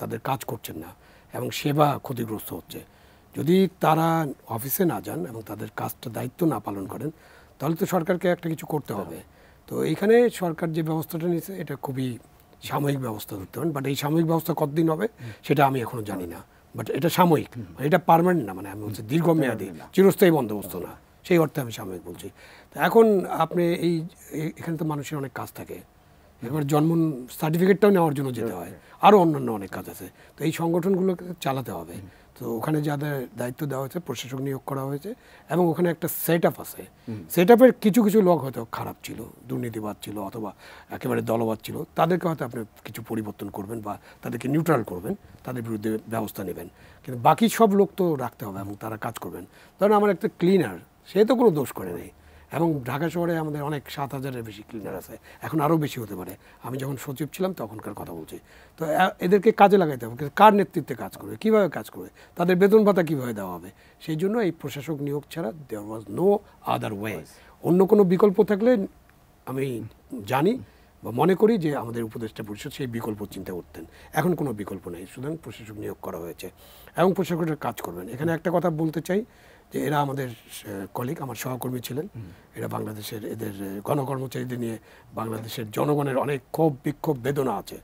তাদের কাজ করছেন না, এবং সেবা ক্ষতিগ্রস্ত হচ্ছে। যদি তারা অফিসে না যান এবং তাদের কাজটা দায়িত্ব না পালন করেন, তাহলে তো সরকারকে একটা কিছু করতে হবে। তো এইখানে সরকার যে ব্যবস্থাটা নিয়েছে, এটা খুবই সাময়িক ব্যবস্থা ধরতে পারেন, বাট এই সাময়িক ব্যবস্থা কতদিন হবে সেটা আমি এখনো জানি না। বাট এটা সাময়িক, এটা পার্মানেন্ট না, মানে আমি বলছি দীর্ঘমেয়াদী চিরস্থায়ী বন্দোবস্ত না, সেই অর্থে আমি সাময়িক বলছি। তো এখন আপনি এখানে তো মানুষের অনেক কাজ থাকে, এবার জন্ম সার্টিফিকেটটাও নেওয়ার জন্য যেতে হয়, আরও অন্যান্য অনেক কাজ আছে। তো এই সংগঠনগুলোকে চালাতে হবে। তো ওখানে যাদের দায়িত্ব দেওয়া হয়েছে, প্রশাসক নিয়োগ করা হয়েছে, এবং ওখানে একটা সেট আপ আছে। সেট আপের কিছু কিছু লোক হয়তো খারাপ ছিল, দুর্নীতিবাদ ছিল, অথবা একেবারে দলবাদ ছিল, তাদেরকে হয়তো আপনি কিছু পরিবর্তন করবেন বা তাদেরকে নিউট্রাল করবেন, তাদের বিরুদ্ধে ব্যবস্থা নেবেন। কিন্তু বাকি সব লোক তো রাখতে হবে এবং তারা কাজ করবেন। ধরেন আমার একটা ক্লিনার, সে তো কোনো দোষ করে নেই, এবং ঢাকা শহরে আমাদের অনেক 7,000-এর বেশি ক্লিনার আছে, এখন আরও বেশি হতে পারে। আমি যখন সচিব ছিলাম তখনকার কথা বলছি। তো এদেরকে কাজে লাগাইতে হবে, কার নেতৃত্বে কাজ করবে, কীভাবে কাজ করবে, তাদের বেতন ভাতা কীভাবে দেওয়া হবে। সেই জন্য এই প্রশাসক নিয়োগ ছাড়া দেয়ার ওয়াজ নো আদার ওয়ে। অন্য কোনো বিকল্প থাকলে আমি জানি বা মনে করি যে আমাদের উপদেষ্টা পরিষদ সেই বিকল্প চিন্তা করতেন। এখন কোনো বিকল্প নেই, সুতরাং প্রশাসক নিয়োগ করা হয়েছে এবং প্রশাসকের কাজ করবেন। এখানে একটা কথা বলতে চাই যে এরা আমাদের কলিগ, আমার সহকর্মী ছিলেন। এরা বাংলাদেশের, এদের গণকর্মচারীদের নিয়ে বাংলাদেশের জনগণের অনেক ক্ষোভ, বিক্ষোভ, বেদনা আছে,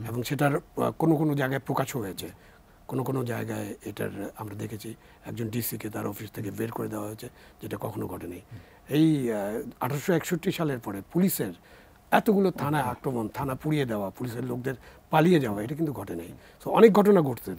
এবং সেটার কোনো কোনো জায়গায় প্রকাশও হয়েছে। কোনো কোনো জায়গায় এটার আমরা দেখেছি একজন ডিসিকে তার অফিস থেকে বের করে দেওয়া হয়েছে, যেটা কখনো ঘটেনি। এই 1861 সালের পরে পুলিশের এতগুলো থানায় আক্রমণ, থানা পুড়িয়ে দেওয়া, পুলিশের লোকদের পালিয়ে যাওয়া, এটা কিন্তু ঘটে নেই। তো অনেক ঘটনা ঘটছে।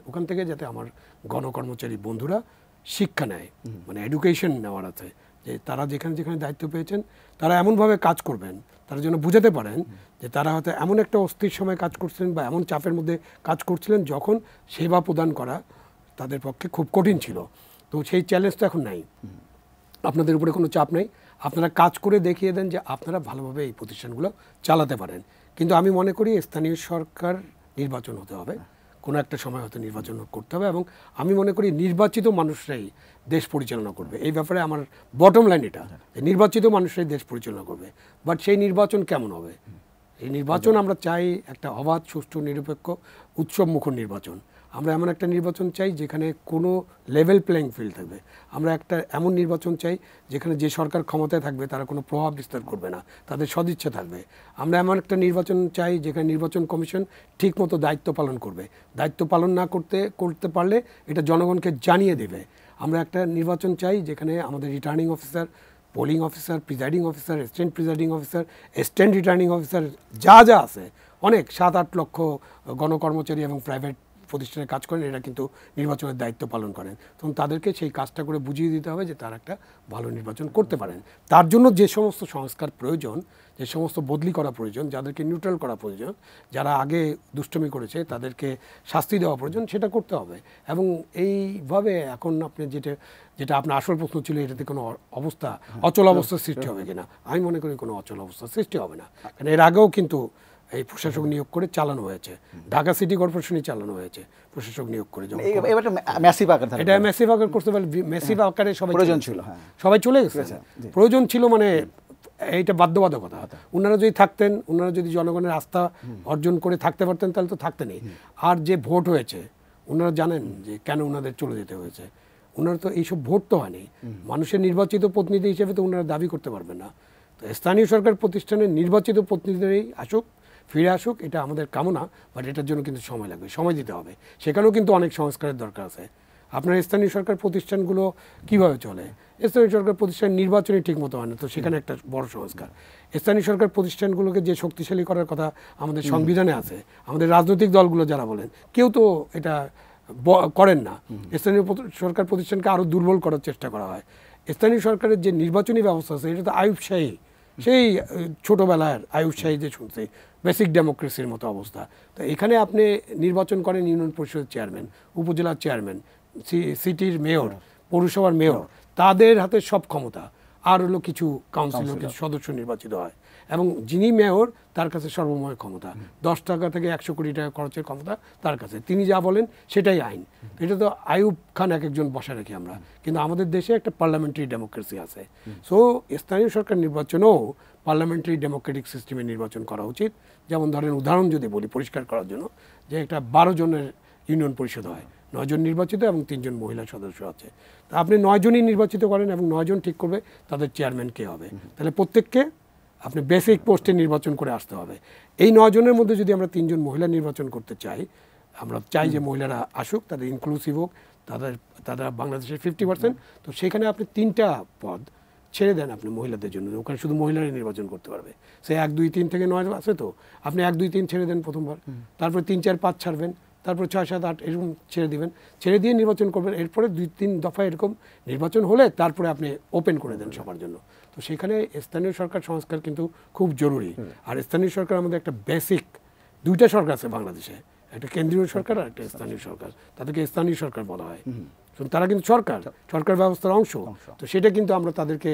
ওখান থেকে যাতে আমার গণকর্মচারী বন্ধুরা শিক্ষা নেয়, মানে এডুকেশন নেওয়ার আছে, যে তারা যেখানে যেখানে দায়িত্ব পেয়েছেন তারা এমনভাবে কাজ করবেন, তারা যেন বুঝাতে পারেন যে তারা হয়তো এমন একটা অস্থির সময় কাজ করছিলেন বা এমন চাপের মধ্যে কাজ করছিলেন যখন সেবা প্রদান করা তাদের পক্ষে খুব কঠিন ছিল। তো সেই চ্যালেঞ্জটা এখন নাই, আপনাদের উপরে কোনো চাপ নেই, আপনারা কাজ করে দেখিয়ে দেন যে আপনারা ভালোভাবে এই প্রতিষ্ঠানগুলো চালাতে পারেন। কিন্তু আমি মনে করি স্থানীয় সরকার নির্বাচন হতে হবে, কোনো একটা সময় হয়তো নির্বাচন করতে হবে, এবং আমি মনে করি নির্বাচিত মানুষরাই দেশ পরিচালনা করবে। এই ব্যাপারে আমার বটম লাইন এটা, যে নির্বাচিত মানুষরাই দেশ পরিচালনা করবে। বাট সেই নির্বাচন কেমন হবে? এই নির্বাচন আমরা চাই একটা অবাধ, সুষ্ঠু, নিরপেক্ষ, উৎসবমুখর নির্বাচন। আমরা এমন একটা নির্বাচন চাই যেখানে কোনো লেভেল প্লেইং ফিল্ড থাকবে। আমরা একটা এমন নির্বাচন চাই যেখানে যে সরকার ক্ষমতায় থাকবে তারা কোনো প্রভাব বিস্তার করবে না, তাদের সদিচ্ছা থাকবে। আমরা এমন একটা নির্বাচন চাই যেখানে নির্বাচন কমিশন ঠিকমতো দায়িত্ব পালন করবে, দায়িত্ব পালন না করতে পারলে এটা জনগণকে জানিয়ে দেবে। আমরা একটা নির্বাচন চাই যেখানে আমাদের returning officer, polling officer, presiding officer, assistant presiding officer, assistant returning officer, যা যা আছে, অনেক 7-8 লক্ষ গণকর্মচারী এবং প্রাইভেট প্রতিষ্ঠানে কাজ করেন, এরা কিন্তু নির্বাচনের দায়িত্ব পালন করেন। তখন তাদেরকে সেই কাজটা করে বুঝিয়ে দিতে হবে যে তারা একটা ভালো নির্বাচন করতে পারেন। তার জন্য যে সমস্ত সংস্কার প্রয়োজন, যে সমস্ত বদলি করা প্রয়োজন, যাদেরকে নিউট্রাল করা প্রয়োজন, যারা আগে দুষ্টমি করেছে তাদেরকে শাস্তি দেওয়া প্রয়োজন, সেটা করতে হবে। এবং এইভাবে এখন আপনি যেটা আপনার আসল প্রশ্ন ছিল, এটাতে কোনো অবস্থা, অচল অবস্থার সৃষ্টি হবে কিনা, আমি মনে করি কোনো অচল অবস্থার সৃষ্টি হবে না। কারণ এর আগেও কিন্তু এই প্রশাসক নিয়োগ করে চালানো হয়েছে, ঢাকা সিটি কর্পোরেশনই চালানো হয়েছে প্রশাসক নিয়োগ করে। এটা ম্যাসিভ আকার করতে পারলে, ম্যাসিভ আকারে সবাই প্রয়োজন ছিল, সবাই চলে গেছে। প্রয়োজন ছিল মানে এইটা বাধ্যবাধকতা। ওনারা যদি থাকতেন, ওনারা যদি জনগণের আস্থা অর্জন করে থাকতে পারতেন, তাহলে তো থাকতেনই। আর যে ভোট হয়েছে, ওনারা জানেন যে কেন ওনাদের চলে যেতে হয়েছে। ওনারা তো এইসব ভোট তো হয়নি, মানুষের নির্বাচিত প্রতিনিধি হিসেবে তো ওনারা দাবি করতে পারবেন না। তো স্থানীয় সরকার প্রতিষ্ঠানের নির্বাচিত প্রতিনিধিরাই আসুক, ফিরে আসুক, এটা আমাদের কামনা। বাট এটার জন্য কিন্তু সময় লাগবে, সময় দিতে হবে। সেখানেও কিন্তু অনেক সংস্কারের দরকার আছে। আপনার স্থানীয় সরকার প্রতিষ্ঠানগুলো কিভাবে চলে? স্থানীয় সরকার প্রতিষ্ঠান নির্বাচনই ঠিকমতো হয় না, তো সেখানে একটা বড় সংস্কার। স্থানীয় সরকার প্রতিষ্ঠানগুলোকে যে শক্তিশালী করার কথা আমাদের সংবিধানে আছে, আমাদের রাজনৈতিক দলগুলো যারা বলেন, কেউ তো এটা করেন না। স্থানীয় সরকার প্রতিষ্ঠানকে আরও দুর্বল করার চেষ্টা করা হয়। স্থানীয় সরকারের যে নির্বাচনী ব্যবস্থা আছে, এটা তো আইয়ুবশাহী, সেই ছোটোবেলার আইয়ুবশাহী যে শুনছি, বেসিক ডেমোক্রেসির মতো অবস্থা। তো এখানে আপনি নির্বাচন করেন ইউনিয়ন পরিষদের চেয়ারম্যান, উপজেলার চেয়ারম্যান, সিটির মেয়র, পৌরসভার মেয়র, তাদের হাতে সব ক্ষমতা। আর হলো কিছু কাউন্সিলর, কিছু সদস্য নির্বাচিত হয়, এবং যিনি মেয়র তার কাছে সর্বময় ক্ষমতা। 10 টাকা থেকে 100 কোটি টাকা খরচের ক্ষমতা তার কাছে, তিনি যা বলেন সেটাই আইন। এটা তো আইয়ুব খান এক একজন বসা রাখি আমরা, কিন্তু আমাদের দেশে একটা পার্লামেন্টারি ডেমোক্রেসি আছে। সো স্থানীয় সরকার নির্বাচনেও পার্লামেন্টারি ডেমোক্রেটিক সিস্টেমে নির্বাচন করা উচিত। যেমন ধরেন, উদাহরণ যদি বলি পরিষ্কার করার জন্য, যে একটা 12 জনের ইউনিয়ন পরিষদ হয়, 9 জন নির্বাচিত এবং 3 জন মহিলা সদস্য আছে। তা আপনি 9 জনই নির্বাচিত করেন এবং 9 জন ঠিক করবে তাদের চেয়ারম্যান কে হবে। তাহলে প্রত্যেককে আপনি বেসিক পোস্টে নির্বাচন করে আসতে হবে। এই 9 জনের মধ্যে যদি আমরা 3 জন মহিলা নির্বাচন করতে চাই, আমরা চাই যে মহিলারা আসুক, তাদের ইনক্লুসিভ হোক, তারা বাংলাদেশের 50%, তো সেখানে আপনি 3টা পদ ছেড়ে দেন আপনি মহিলাদের জন্য, ওখানে শুধু মহিলারাই নির্বাচন করতে পারবে। সে 1, 2, 3 থেকে 9 আছে, তো আপনি 1, 2, 3 ছেড়ে দেন প্রথমবার, তারপরে 3, 4, 5 ছাড়বেন, তারপর 6, 7, 8 এরকম ছেড়ে দিবেন, ছেড়ে দিয়ে নির্বাচন করবেন। এরপরে 2, 3 দফা এরকম নির্বাচন হলে তারপরে আপনি ওপেন করে দেন সবার জন্য। তো সেখানে স্থানীয় সরকার সংস্কার কিন্তু খুব জরুরি। আর স্থানীয় সরকার আমাদের একটা বেসিক, 2টা সরকার আছে বাংলাদেশে, একটা কেন্দ্রীয় সরকার আর একটা স্থানীয় সরকার, তাদেরকে স্থানীয় সরকার বলা হয়। তারা কিন্তু সরকার ব্যবস্থার অংশ। তো সেটা কিন্তু আমরা তাদেরকে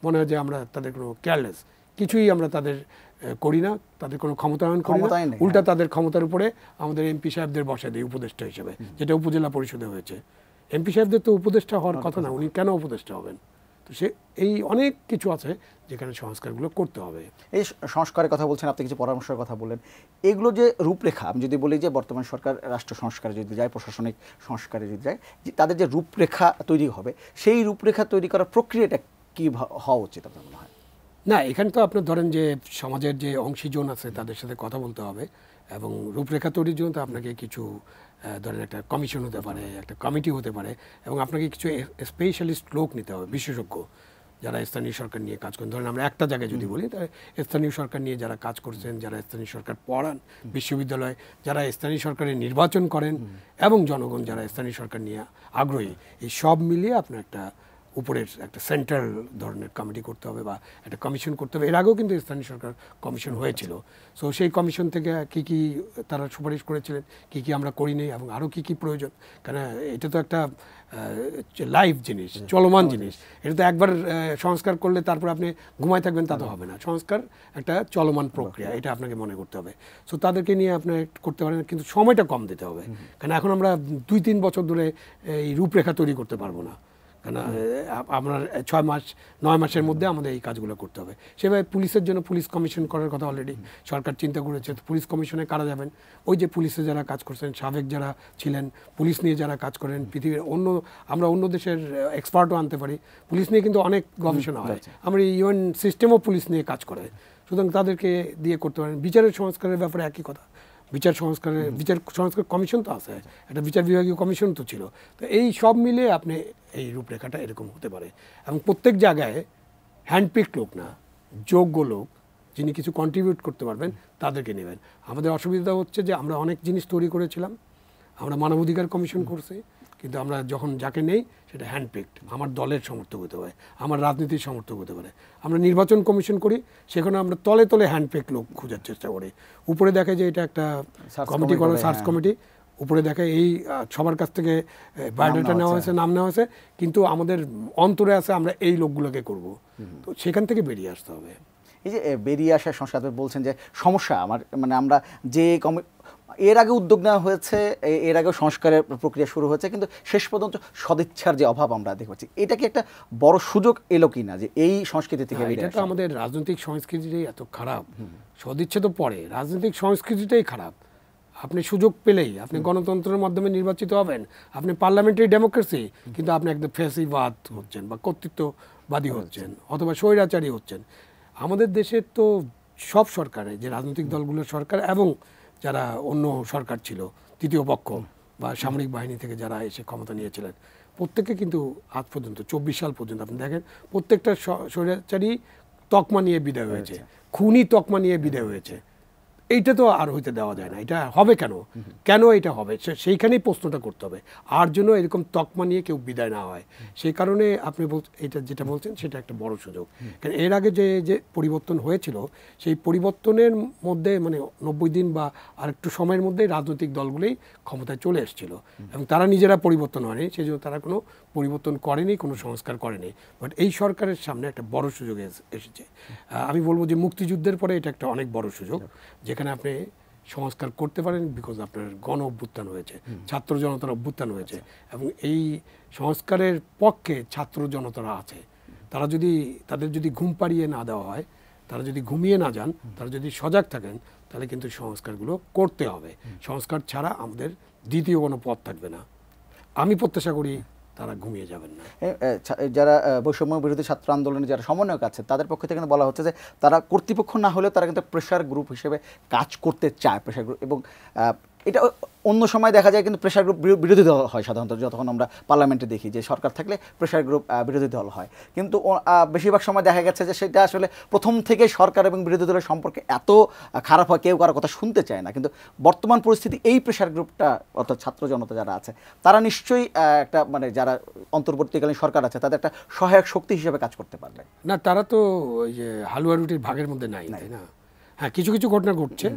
মনে হয় যে আমরা তাদের কোনো কেয়ারলেস, কিছুই আমরা তাদের করি না, তাদের কোনো ক্ষমতায়ন করি না, উল্টা তাদের ক্ষমতার উপরে আমাদের এমপি সাহেবদের বসে দিই উপদেষ্টা হিসেবে, যেটা উপজেলা পরিষদে হয়েছে। এমপি সাহেবদের তো উপদেষ্টা হওয়ার কথা না, উনি কেন উপদেষ্টা হবেন? তো এই অনেক কিছু আছে যেখানে সংস্কারগুলো করতে হবে। এই সংস্কারের কথা বলছেন, আপনি কিছু পরামর্শের কথা বললেন, এগুলো যে রূপরেখা, আমি যদি বলি যে বর্তমান সরকার রাষ্ট্র সংস্কারে যদি যায়, প্রশাসনিক সংস্কারে যদি যায়, তাদের যে রূপরেখা তৈরি হবে, সেই রূপরেখা তৈরি করার প্রক্রিয়াটা কী হওয়া উচিত আপনার মনে হয়? না, এখানে তো আপনার ধরেন যে সমাজের যে অংশীজন আছে তাদের সাথে কথা বলতে হবে, এবং রূপরেখা তৈরির জন্য তো আপনাকে কিছু ধরেন একটা কমিশন হতে পারে, একটা কমিটি হতে পারে, এবং আপনাকে কিছু স্পেশালিস্ট লোক নিতে হবে, বিশেষজ্ঞ যারা স্থানীয় সরকার নিয়ে কাজ করেন। ধরেন আমরা একটা জায়গায় যদি বলি, তাহলে স্থানীয় সরকার নিয়ে যারা কাজ করছেন, যারা স্থানীয় সরকার পড়ান বিশ্ববিদ্যালয়ে, যারা স্থানীয় সরকারের নির্বাচন করেন, এবং জনগণ যারা স্থানীয় সরকার নিয়ে আগ্রহী, এই সব মিলিয়ে আপনার একটা উপরের একটা সেন্ট্রাল ধরনের কমিটি করতে হবে বা একটা কমিশন করতে হবে। এর আগেও কিন্তু স্থানীয় সরকার কমিশন হয়েছিল। সো সেই কমিশন থেকে কি কি তারা সুপারিশ করেছিলেন, কি কি আমরা করিনি, এবং আরও কি কি প্রয়োজন, কারণ এটা তো একটা লাইভ জিনিস, চলমান জিনিস। এটা তো একবার সংস্কার করলে তারপর আপনি ঘুমায় থাকবেন তা তো হবে না। সংস্কার একটা চলমান প্রক্রিয়া, এটা আপনাকে মনে করতে হবে। সো তাদেরকে নিয়ে আপনি করতে পারেন, কিন্তু সময়টা কম দিতে হবে, কারণ এখন আমরা 2-3 বছর ধরে এই রূপরেখা তৈরি করতে পারবো না, কারণ আপনার 6 মাস 9 মাসের মধ্যে আমাদের এই কাজগুলো করতে হবে। সেভাবে পুলিশের জন্য পুলিশ কমিশন করার কথা অলরেডি সরকার চিন্তা করেছে। পুলিশ কমিশনে কারা যাবেন? ওই যে পুলিশে যারা কাজ করছেন, সাবেক যারা ছিলেন, পুলিশ নিয়ে যারা কাজ করেন, পৃথিবীর আমরা অন্য দেশের এক্সপার্টও আনতে পারি। পুলিশ নিয়ে কিন্তু অনেক গবেষণা হয়, আমরা ইউএন সিস্টেমও পুলিশ নিয়ে কাজ করে, সুতরাং তাদেরকে দিয়ে করতে পারেন। বিচারের সংস্কারের ব্যাপারে একই কথা, বিচার সংস্কার কমিশন তো আছে, একটা বিচার বিভাগীয় কমিশন তো ছিল। তো এই সব মিলে আপনি এই রূপরেখাটা এরকম হতে পারে, এবং প্রত্যেক জায়গায় হ্যান্ডপিক লোক না, যোগ্য লোক যিনি কিছু কন্ট্রিবিউট করতে পারবেন তাদেরকে নেবেন। আমাদের অসুবিধা হচ্ছে যে আমরা অনেক জিনিস তৈরি করেছিলাম, আমরা মানবাধিকার কমিশন করছি, কিন্তু আমরা যখন যাকে নেই সেটা হ্যান্ডপিকড, আমার দলের সমর্থক হতে পারে, আমার রাজনীতির সমর্থক হতে পারে। আমরা নির্বাচন কমিশন করি, সেখানে আমরা তলে তলে হ্যান্ডপিকড লোক খোঁজার চেষ্টা করি। উপরে দেখে যে এটা একটা কমিটি করা, সার্চ কমিটি, উপরে দেখে এই সবার কাছ থেকে বায়োডাটা নেওয়া হয়েছে, নাম নেওয়া হয়েছে, কিন্তু আমাদের অন্তরে আছে আমরা এই লোকগুলোকে করব। তো সেখান থেকে বেরিয়ে আসতে হবে। এই যে বেরিয়ে আসার সংস্কার বলছেন যে সমস্যা আমার, মানে আমরা যে এর আগে উদ্যোগ নেওয়া হয়েছে, এর আগে সংস্কারের প্রক্রিয়া শুরু হয়েছে, কিন্তু শেষ পর্যন্ত সদিচ্ছার যে অভাব আমরা দেখতে পাচ্ছি, এটা কি একটা বড় সুযোগ এলো কি না যে এই সংস্কৃতি থেকে? এটা তো আমাদের রাজনৈতিক সংস্কৃতিটাই এত খারাপ, সদিচ্ছা তো পরে, রাজনৈতিক সংস্কৃতিটাই খারাপ। আপনি সুযোগ পেলেই আপনি গণতন্ত্রের মাধ্যমে নির্বাচিত হবেন, আপনি পার্লামেন্টারি ডেমোক্রেসি, কিন্তু আপনি একদম ফ্যাসিবাদ হচ্ছেন বা কর্তৃত্ববাদী হচ্ছেন অথবা স্বৈরাচারী হচ্ছেন। আমাদের দেশের তো সব সরকারে, যে রাজনৈতিক দলগুলোর সরকার এবং যারা অন্য সরকার ছিল, তৃতীয় পক্ষ বা সামরিক বাহিনী থেকে যারা এসে ক্ষমতা নিয়েছিলেন, প্রত্যেকে কিন্তু আজ পর্যন্ত 24 সাল পর্যন্ত আপনি দেখেন প্রত্যেকটা স্বৈরাচারী তকমা নিয়ে বিদায় হয়েছে, খুনি তকমা নিয়ে বিদায় হয়েছে। এইটা তো আর হইতে দেওয়া যায় না। এটা হবে কেন? কেন এটা হবে? সেইখানেই প্রশ্নটা করতে হবে, আর জন্য এরকম তকমা নিয়ে কেউ বিদায় না হয়। সেই কারণে আপনি এটা যেটা বলছেন সেটা একটা বড় সুযোগ। কারণ এর আগে যে পরিবর্তন হয়েছিল, সেই পরিবর্তনের মধ্যে মানে 90 দিন বা আর একটু সময়ের মধ্যেই রাজনৈতিক দলগুলোই ক্ষমতায় চলে এসেছিল, এবং তারা নিজেরা পরিবর্তন হয়নি, সেই জন্য তারা কোনো পরিবর্তন করেনি, কোনো সংস্কার করেনি। বাট এই সরকারের সামনে একটা বড় সুযোগ এসেছে। আমি বলবো যে মুক্তিযুদ্ধের পরে এটা একটা অনেক বড় সুযোগ, যেখানে আপনি সংস্কার করতে পারেন, বিকজ আপনার গণ অভ্যুত্থান হয়েছে, ছাত্র জনতার অভ্যুত্থান হয়েছে, এবং এই সংস্কারের পক্ষে ছাত্র জনতারা আছে। তাদের যদি ঘুম পাড়িয়ে না দেওয়া হয়, তারা যদি ঘুমিয়ে না যান, তারা যদি সজাগ থাকেন, তাহলে কিন্তু সংস্কারগুলো করতে হবে। সংস্কার ছাড়া আমাদের দ্বিতীয় কোনো পথ থাকবে না। আমি প্রত্যাশা করি তারা ঘুমিয়ে যাবেন না। যারা বৈষম্য বিরোধী ছাত্র আন্দোলনে যারা সমন্বয়ক আছে, তাদের পক্ষ থেকে বলা হচ্ছে যে তারা কর্তৃপক্ষ না হলেও তারা কিন্তু প্রেশার গ্রুপ হিসেবে কাজ করতে চায়, প্রেশার গ্রুপ, এবং এটা অন্য সময় দেখা যায় কিন্তু প্রেশার গ্রুপ বিরোধী দল হয় সাধারণত, যতক্ষণ আমরা পার্লামেন্টে দেখি যে সরকার থাকলে প্রেশার গ্রুপ বিরোধী দল হয়, কিন্তু বেশিরভাগ সময় দেখা গেছে যে সেটা আসলে প্রথম থেকে সরকার এবং বিরোধী দলের সম্পর্কে এত খারাপ হয় কেউ কারো কথা শুনতে চায় না। কিন্তু বর্তমান পরিস্থিতি এই প্রেশার গ্রুপটা অর্থাৎ ছাত্র জনতা যারা আছে তারা নিশ্চয়ই একটা মানে যারা অন্তর্বর্তীকালীন সরকার আছে তাদের একটা সহায়ক শক্তি হিসেবে কাজ করতে পারবে না। তারা তো ওই যে হালুয়া রুটির ভাগের মধ্যে নাই, তাই না? হ্যাঁ, কিছু কিছু ঘটনা ঘটছে,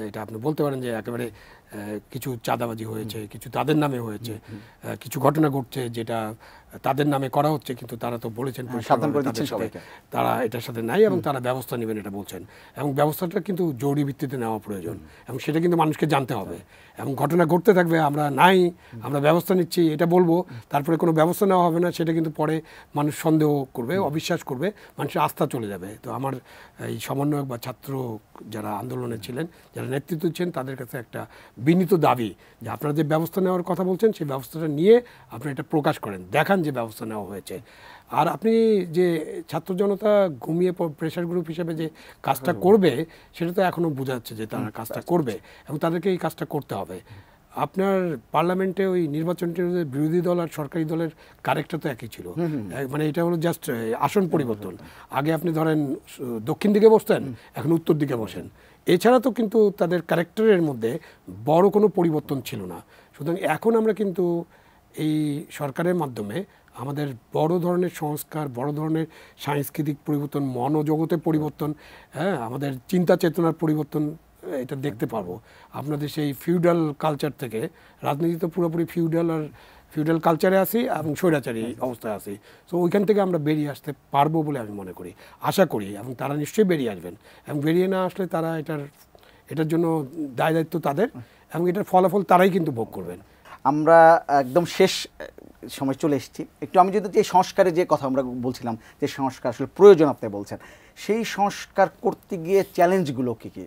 এটা আপনি বলতে পারেন যে একেবারে কিছু চাঁদাবাজি হয়েছে, কিছু তাদের নামে হয়েছে, কিছু ঘটনা ঘটছে যেটা তাদের নামে করা হচ্ছে, কিন্তু তারা তো বলেছেন তারা এটার সাথে নাই এবং তারা ব্যবস্থা নেবেন এটা বলছেন, এবং ব্যবস্থাটা কিন্তু জরুরি ভিত্তিতে নেওয়া প্রয়োজন এবং সেটা কিন্তু মানুষকে জানতে হবে। এবং ঘটনা ঘটতে থাকবে, আমরা নাই, আমরা ব্যবস্থা নিচ্ছি এটা বলবো, তারপরে কোনো ব্যবস্থা নেওয়া হবে না, সেটা কিন্তু পরে মানুষ সন্দেহ করবে, অবিশ্বাস করবে, মানুষের আস্থা চলে যাবে। তো আমার এই সমন্বয়ক বা ছাত্র যারা আন্দোলনে ছিলেন, যারা নেতৃত্ব দিচ্ছেন, তাদের কাছে একটা বিনীত দাবি যে আপনারা যে ব্যবস্থা নেওয়ার কথা বলছেন সেই ব্যবস্থাটা নিয়ে আপনারা এটা প্রকাশ করেন, দেখান যে ব্যবস্থা নেওয়া হয়েছে। আর আপনি যে ছাত্র জনতা ঘুমিয়ে প্রেশার গ্রুপ হিসেবে যে কাজটা করবে সেটা তো এখনও বোঝা যাচ্ছে যে তারা কাজটা করবে এবং তাদেরকে এই কাজটা করতে হবে। আপনার পার্লামেন্টে ওই নির্বাচনটি বিরোধী দল আর সরকারি দলের কারেক্টটা তো একই ছিল, মানে এটা হলো জাস্ট আসন পরিবর্তন। আগে আপনি ধরেন দক্ষিণ দিকে বসতেন, এখন উত্তর দিকে বসেন, এছাড়া তো কিন্তু তাদের ক্যারেক্টারের মধ্যে বড় কোনো পরিবর্তন ছিল না। সুতরাং এখন আমরা কিন্তু এই সরকারের মাধ্যমে আমাদের বড় ধরনের সংস্কার, বড় ধরনের সাংস্কৃতিক পরিবর্তন, মনোজগতের পরিবর্তন, হ্যাঁ, আমাদের চিন্তা চেতনার পরিবর্তন এটা দেখতে পারবো। আপনাদের সেই ফিউডাল কালচার থেকে, রাজনীতি তো পুরোপুরি ফিউডাল কালচারে আছি এবং স্বৈরাচারী অবস্থায় আছি, সো ওইখান থেকে আমরা বেরিয়ে আসতে পারবো বলে আমি মনে করি, আশা করি, এবং তারা নিশ্চয়ই বেরিয়ে আসবেন। এবং বেরিয়ে না আসলে তারা এটার জন্য দায় দায়িত্ব তাদের, এবং এটার ফলাফল তারাই কিন্তু ভোগ করবেন। আমরা একদম শেষ সময় চলে এসেছি, একটু আমি যদি যে সংস্কারের যে কথা আমরা বলছিলাম, যে সংস্কার আসলে প্রয়োজন আপনি বলছেন, সেই সংস্কার করতে গিয়ে চ্যালেঞ্জগুলো কী কী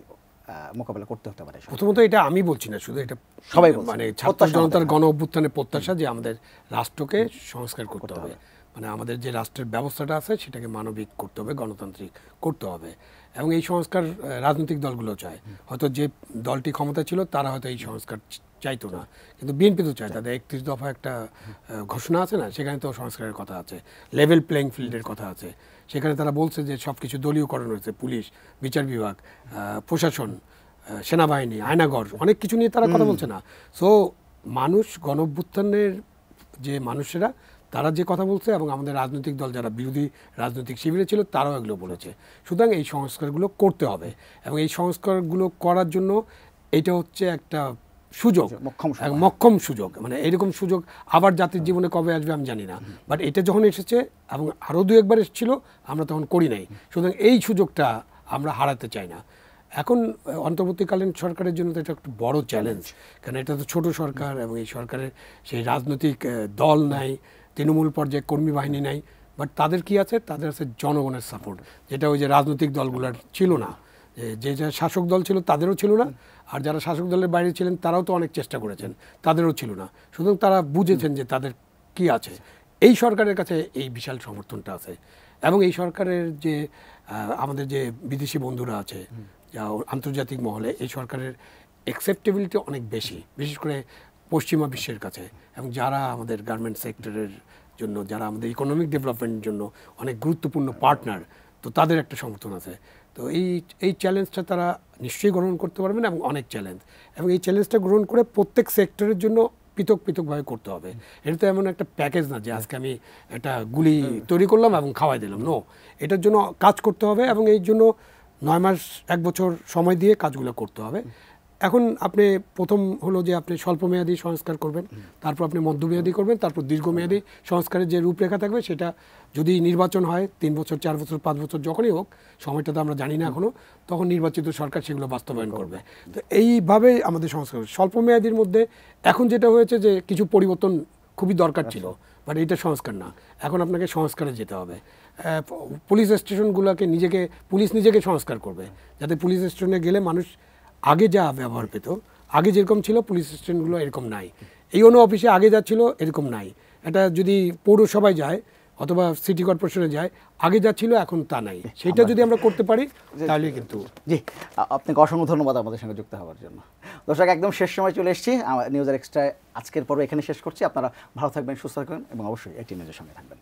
মোকাবেলা করতে হতে পারে? প্রথমত এটা আমি বলছি না, শুধু এটা সবাই মানে ছাত্র জনতার গণ অভ্যুত্থানের প্রত্যাশা যে আমাদের রাষ্ট্রকে সংস্কার করতে হবে, মানে আমাদের যে রাষ্ট্রের ব্যবস্থাটা আছে সেটাকে মানবিক করতে হবে, গণতান্ত্রিক করতে হবে। এবং এই সংস্কার রাজনৈতিক দলগুলো চায়। হয়তো যে দলটি ক্ষমতা ছিল তারা হয়তো এই সংস্কার চাইতো না, কিন্তু বিএনপি তো চায়। তাদের 31 দফা একটা ঘোষণা আছে না, সেখানে তো সংস্কারের কথা আছে, লেভেল প্লেইং ফিল্ডের কথা আছে। সেখানে তারা বলছে যে সব কিছু দলীয়করণ হয়েছে, পুলিশ, বিচার বিভাগ, প্রশাসন, সেনাবাহিনী, আয়নাঘর, অনেক কিছু নিয়ে তারা কথা বলছে না। সো মানুষ, গণ অভ্যুত্থানের যে মানুষেরা তারা যে কথা বলছে, এবং আমাদের রাজনৈতিক দল যারা বিরোধী রাজনৈতিক শিবিরে ছিল তারাও এগুলো বলেছে। সুতরাং এই সংস্কারগুলো করতে হবে, এবং এই সংস্কারগুলো করার জন্য এটা হচ্ছে একটা সুযোগ, মক্ষম সুযোগ। মানে এরকম সুযোগ আবার জাতির জীবনে কবে আসবে আমি জানি না, বাট এটা যখন এসেছে এবং আরও দু একবার এসেছিল আমরা তখন করি নাই। সুতরাং এই সুযোগটা আমরা হারাতে চাই না। এখন অন্তর্বর্তীকালীন সরকারের জন্য তো এটা একটা বড় চ্যালেঞ্জ, কারণ এটা তো ছোট সরকার এবং এই সরকারের সেই রাজনৈতিক দল নাই, তৃণমূল পর্যায়ে কর্মী বাহিনী নাই, বাট তাদের কি আছে? তাদের আছে জনগণের সাপোর্ট, যেটা ওই যে রাজনৈতিক দলগুলোর ছিল না। যে শাসক দল ছিল তাদেরও ছিল না, আর যারা শাসক দলের বাইরে ছিলেন তারাও তো অনেক চেষ্টা করেছেন, তাদেরও ছিল না। সুতরাং তারা বুঝেছেন যে তাদের কি আছে। এই সরকারের কাছে এই বিশাল সমর্থনটা আছে, এবং এই সরকারের যে আমাদের যে বিদেশি বন্ধুরা আছে যা আন্তর্জাতিক মহলে, এই সরকারের অ্যাকসেপ্টেবিলিটি অনেক বেশি, বিশেষ করে পশ্চিমা বিশ্বের কাছে, এবং যারা আমাদের গার্মেন্ট সেক্টরের জন্য, যারা আমাদের ইকোনমিক ডেভেলপমেন্টের জন্য অনেক গুরুত্বপূর্ণ পার্টনার, তো তাদের একটা সমর্থন আছে। তো এই চ্যালেঞ্জটা তারা নিশ্চয়ই গ্রহণ করতে পারবেন, এবং অনেক চ্যালেঞ্জ, এবং এই চ্যালেঞ্জটা গ্রহণ করে প্রত্যেক সেক্টরের জন্য পৃথকভাবে করতে হবে। এটা তো এমন একটা প্যাকেজ না যে আজকে আমি একটা গুলি তৈরি করলাম এবং খাওয়াই দিলাম, নো, এটার জন্য কাজ করতে হবে, এবং এই জন্য 9 মাস 1 বছর সময় দিয়ে কাজগুলো করতে হবে। এখন আপনি প্রথম হলো যে আপনি স্বল্পমেয়াদী সংস্কার করবেন, তারপর আপনি মধ্যমেয়াদী করবেন, তারপর দীর্ঘমেয়াদী সংস্কারের যে রূপরেখা থাকবে সেটা যদি নির্বাচন হয় 3 বছর, 4 বছর, 5 বছর, যখনই হোক, সময়টা তো আমরা জানি না এখনও, তখন নির্বাচিত সরকার সেগুলো বাস্তবায়ন করবে। তো এইভাবে আমাদের সংস্কার, স্বল্পমেয়াদীর মধ্যে এখন যেটা হয়েছে যে কিছু পরিবর্তন খুবই দরকার ছিল, বাট এটা সংস্কার না, এখন আপনাকে সংস্কারে যেতে হবে। পুলিশ স্টেশনগুলোকে পুলিশ নিজেকে সংস্কার করবে, যাতে পুলিশ স্টেশনে গেলে মানুষ আগে যা ব্যবহার পেত, আগে যেরকম ছিল পুলিশ স্টেশনগুলো এরকম নাই, এই অফিসে আগে যা ছিল এরকম নাই। এটা যদি পৌরসভায় যায় অথবা সিটি কর্পোরেশনে যায়, আগে যা ছিল এখন তা নাই, সেটা যদি আমরা করতে পারি তাহলে কিন্তু। জি, আপনাকে অসংখ্য ধন্যবাদ আমাদের সঙ্গে যুক্ত হওয়ার জন্য। দর্শক, একদম শেষ সময় চলে এসেছি, নিউজ আর এক্সট্রা আজকের পর্ব এখানে শেষ করছি। আপনারা ভালো থাকবেন, সুস্থ থাকবেন এবং অবশ্যই একটি নিউজের সঙ্গে থাকবেন।